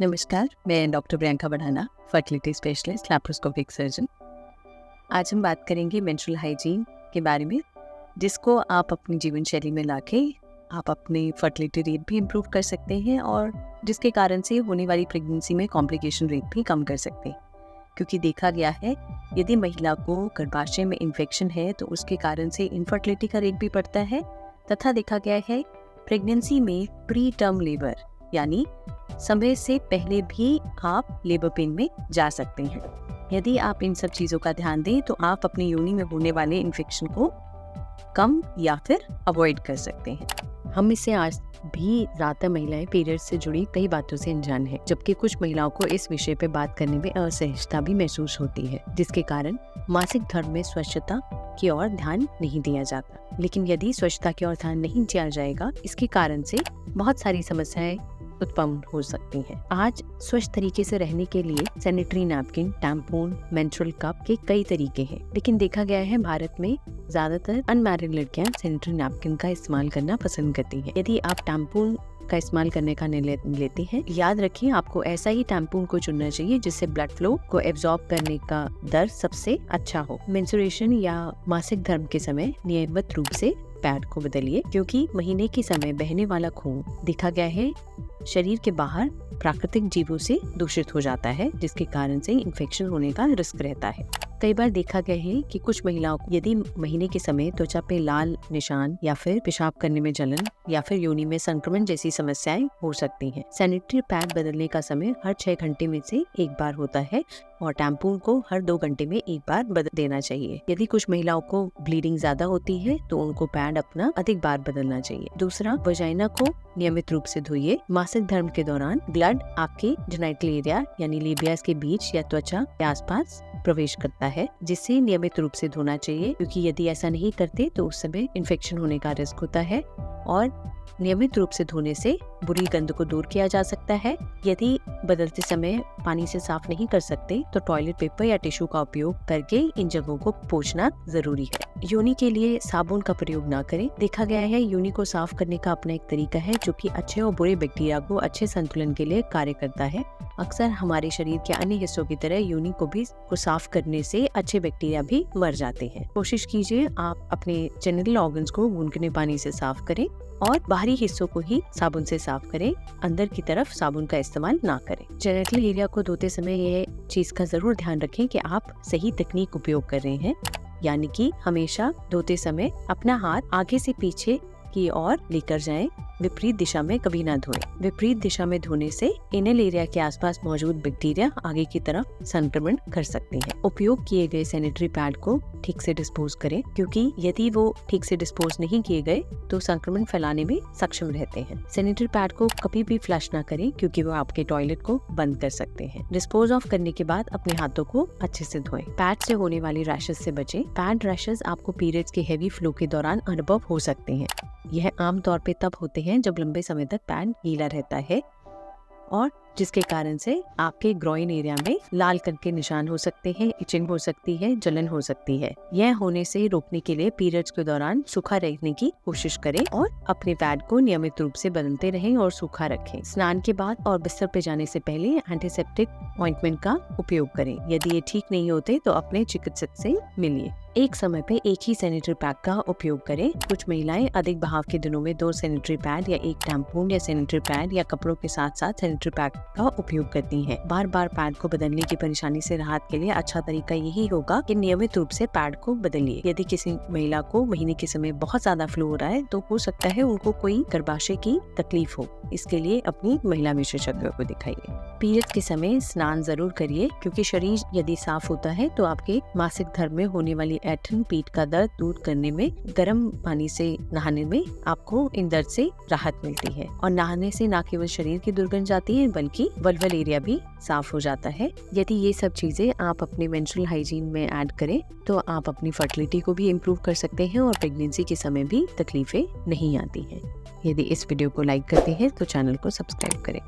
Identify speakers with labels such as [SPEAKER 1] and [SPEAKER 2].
[SPEAKER 1] नमस्कार, मैं डॉक्टर प्रियंका बढ़ाना, फर्टिलिटी स्पेशलिस्ट, लैप्रोस्कोपिक सर्जन। आज हम बात करेंगे मेंस्ट्रुअल हाइजीन के बारे में, जिसको आप अपनी जीवन शैली में लाके आप अपनी फर्टिलिटी रेट भी इम्प्रूव कर सकते हैं और जिसके कारण से होने वाली प्रेगनेंसी में कॉम्प्लिकेशन रेट भी कम कर सकते हैं। क्योंकि देखा गया है, यदि महिला को गर्भाशय में इन्फेक्शन है तो उसके कारण से इनफर्टिलिटी का रेट भी बढ़ता है, तथा देखा गया है प्रेगनेंसी में प्री टर्म लेबर यानी समय से पहले भी आप लेबर पेन में जा सकते हैं। यदि आप इन सब चीज़ों का ध्यान दें तो आप अपनी योनि में होने वाले इन्फेक्शन को कम या फिर अवॉइड कर सकते हैं। हम इससे आज भी ज़्यादा महिलाएं पीरियड से जुड़ी कई बातों से अनजान हैं, जबकि कुछ महिलाओं को इस विषय पर बात करने में असहजता भी महसूस होती है, जिसके कारण मासिक धर्म में स्वच्छता की ओर ध्यान नहीं दिया जाता। लेकिन यदि स्वच्छता की ओर ध्यान नहीं दिया जाएगा, इसके कारण से बहुत सारी समस्याएं उत्पन्न हो सकती हैं। आज स्वच्छ तरीके से रहने के लिए sanitary napkin, tampon, menstrual cup के कई तरीके हैं, लेकिन देखा गया है भारत में ज्यादातर अनमैरिड लड़कियां सैनिटरी नैपकिन का इस्तेमाल करना पसंद करती हैं। यदि आप टैम्पून का इस्तेमाल करने का निर्णय लेते हैं, याद रखें आपको ऐसा ही टैम्पून को चुनना चाहिए जिससे ब्लड फ्लो को एब्जॉर्ब करने का दर सबसे अच्छा हो। मेंस्ट्रुएशन या मासिक धर्म के समय नियमित रूप से पैड को बदलिए, क्योंकि महीने के समय बहने वाला खून देखा गया है शरीर के बाहर प्राकृतिक जीवों से दूषित हो जाता है, जिसके कारण से इन्फेक्शन होने का रिस्क रहता है। कई बार देखा गया है कि कुछ महिलाओं को यदि महीने के समय त्वचा पे लाल निशान या फिर पेशाब करने में जलन या फिर योनि में संक्रमण जैसी समस्याएं हो सकती हैं। सैनिटरी पैड बदलने का समय हर 6 घंटे में से एक बार होता है और टैम्पून को हर 2 घंटे में एक बार बदल देना चाहिए। यदि कुछ महिलाओं को ब्लीडिंग ज्यादा होती है तो उनको पैड अपना अधिक बार बदलना चाहिए। दूसरा, वजाइना को नियमित रूप से धोइए। मासिक धर्म के दौरान ब्लड आपके जेनिटल एरिया यानी लेबियास के बीच या त्वचा के आसपास प्रवेश करता है, जिससे नियमित रूप से धोना चाहिए, क्योंकि यदि ऐसा नहीं करते तो उस समय इन्फेक्शन होने का रिस्क होता है। और नियमित रूप से धोने से बुरी गंध को दूर किया जा सकता है। यदि बदलते समय पानी से साफ नहीं कर सकते तो टॉयलेट पेपर या टिश्यू का उपयोग करके इन जगहों को पोंछना जरूरी है। योनि के लिए साबुन का प्रयोग ना करें। देखा गया है योनि को साफ करने का अपना एक तरीका है जो कि अच्छे और बुरे बैक्टीरिया को अच्छे संतुलन के लिए कार्य करता है। अक्सर हमारे शरीर के अन्य हिस्सों की तरह योनि को साफ करने से अच्छे बैक्टीरिया भी मर जाते हैं। कोशिश कीजिए आप अपने जेनिटल ऑर्गन्स को गुनगुने पानी से साफ करें और बाहरी हिस्सों को ही साबुन से साफ करें, अंदर की तरफ साबुन का इस्तेमाल ना करें। जेनिटल एरिया को धोते समय यह चीज का जरूर ध्यान रखें कि आप सही तकनीक उपयोग कर रहे हैं, यानी कि हमेशा धोते समय अपना हाथ आगे से पीछे की ओर लेकर जाएं, विपरीत दिशा में कभी ना धोएं। विपरीत दिशा में धोने से एनल एरिया के आसपास मौजूद बैक्टीरिया आगे की तरफ संक्रमण कर सकते हैं। उपयोग किए गए सैनिटरी पैड को ठीक से डिस्पोज करें, क्योंकि यदि वो ठीक से डिस्पोज नहीं किए गए तो संक्रमण फैलाने में सक्षम रहते हैं। सैनिटरी पैड को कभी भी फ्लश ना करें, क्योंकि वो आपके टॉयलेट को बंद कर सकते हैं। डिस्पोज ऑफ करने के बाद अपने हाथों को अच्छे से धोएं। पैड से होने वाली रैशेस से बचें। पैड रैशेस आपको पीरियड्स के हेवी फ्लो के दौरान अनुभव हो सकते हैं। यह आमतौर पे तब होते हैं जब लंबे समय तक पैड गीला रहता है और जिसके कारण से आपके ग्रोइन एरिया में लाल कण के निशान हो सकते हैं, इचिंग हो सकती है, जलन हो सकती है। यह होने से रोकने के लिए पीरियड्स के दौरान सूखा रखने की कोशिश करें और अपने पैड को नियमित रूप से बदलते रहें और सूखा रखें। स्नान के बाद और बिस्तर पे जाने से पहले एंटीसेप्टिक ऑइंटमेंट का उपयोग करें। यदि ये ठीक नहीं होते तो अपने चिकित्सक से मिलिए। एक समय पे एक ही सैनिटरी पैड का उपयोग करें। कुछ महिलाएं अधिक बहाव के दिनों में 2 सैनिटरी पैड या एक टैम्पून या सैनिटरी पैड या कपड़ों के साथ साथ सैनिटरी पैड का उपयोग करती हैं। बार बार पैड को बदलने की परेशानी से राहत के लिए अच्छा तरीका यही होगा कि नियमित रूप से पैड को बदलिए। यदि किसी महिला को महीने के समय बहुत ज्यादा फ्लो हो रहा है तो हो सकता है उनको कोई गर्भाशय की तकलीफ हो। इसके लिए अपनी महिला विशेषज्ञ को दिखाइए। पीरियड्स के समय स्नान जरूर करिए, क्योंकि शरीर यदि साफ होता है तो आपके मासिक धर्म में होने वाली ऐंठन, पीठ का दर्द दूर करने में, गर्म पानी से नहाने में आपको इन दर्द से राहत मिलती है। और नहाने से न केवल शरीर की दुर्गंध जाती है बल्कि वल्वल एरिया भी साफ हो जाता है। यदि ये सब चीजें आप अपने मेंस्ट्रुअल हाइजीन में ऐड करें तो आप अपनी फर्टिलिटी को भी इम्प्रूव कर सकते हैं और प्रेगनेंसी के समय भी तकलीफें नहीं आती हैं। यदि इस वीडियो को लाइक करते हैं तो चैनल को सब्सक्राइब करें।